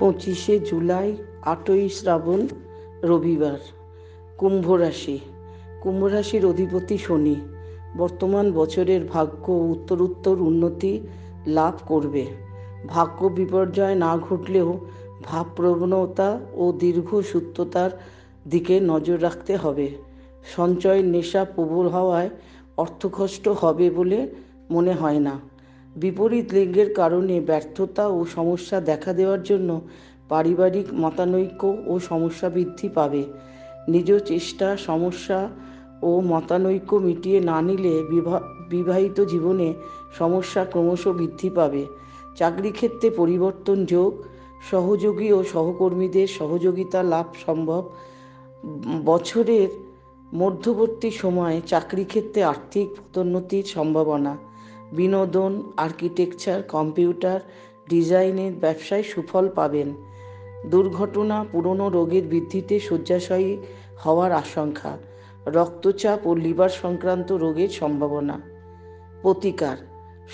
25 জুলাই, 8ই শ্রাবণ, রবিবার। কুম্ভ রাশি। কুম্ভ রাশির অধিপতি শনি বর্তমান বছরের ভাগ্য উত্তরোত্তর উন্নতি লাভ করবে। ভাগ্য বিপর্যয় না ঘটলেও ভাবপ্রবণতা ও দীর্ঘসূত্রতার দিকে নজর রাখতে হবে। সঞ্চয়ের নেশা প্রবল হওয়ায় অর্থকষ্ট হবে বলে মনে হয় না। বিপরীত লিঙ্গের কারণে ব্যর্থতা ও সমস্যা দেখা দেওয়ার জন্য পারিবারিক মতানৈক্য ও সমস্যা বৃদ্ধি পাবে। নিজ চেষ্টা সমস্যা ও মতানৈক্য মিটিয়ে না নিলে বিবাহিত জীবনে সমস্যা ক্রমশ বৃদ্ধি পাবে। চাকরি ক্ষেত্রে পরিবর্তন যোগ, সহযোগী ও সহকর্মীদের সহযোগিতা লাভ সম্ভব। বছরের মধ্যবর্তী সময়ে চাকরি ক্ষেত্রে আর্থিক পদোন্নতির সম্ভাবনা। বিনোদন, আর্কিটেকচার, কম্পিউটার ডিজাইনের ব্যবসায় সুফল পাবেন। দুর্ঘটনা, পুরনো রোগের বৃদ্ধিতে শয্যাশায়ী হওয়ার আশঙ্কা। রক্তচাপ ও লিভার সংক্রান্ত রোগের সম্ভাবনা। প্রতিকার: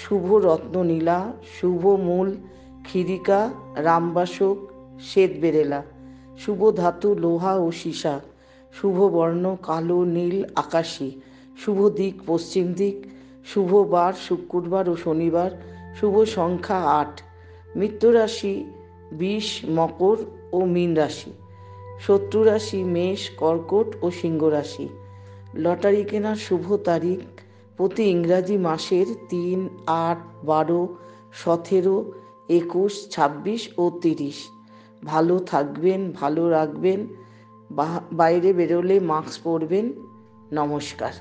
শুভ রত্ননীলা, শুভ মূল, ক্ষীরিকা, রামবাসক, শ্বেত বেরেলা। শুভ ধাতু লোহা ও সীসা। শুভ বর্ণ কালো, নীল, আকাশী। শুভ দিক পশ্চিম দিক। শুভ বার শুক্রবার ও শনিবার। শুভ সংখ্যা 8। মৃত্যু রাশি বৃষ, মকর ও মীন রাশি। শত্রু রাশি মেষ, কর্কট ও সিংহ রাশি। লটারি কেনার শুভ তারিখ প্রতি ইংরাজি মাসের 3, 8, 12, 17, 21, 26 ও 30। ভালো থাকবেন, ভালো রাখবেন, বাইরে বেরোলে মাস্ক পরবেন। নমস্কার।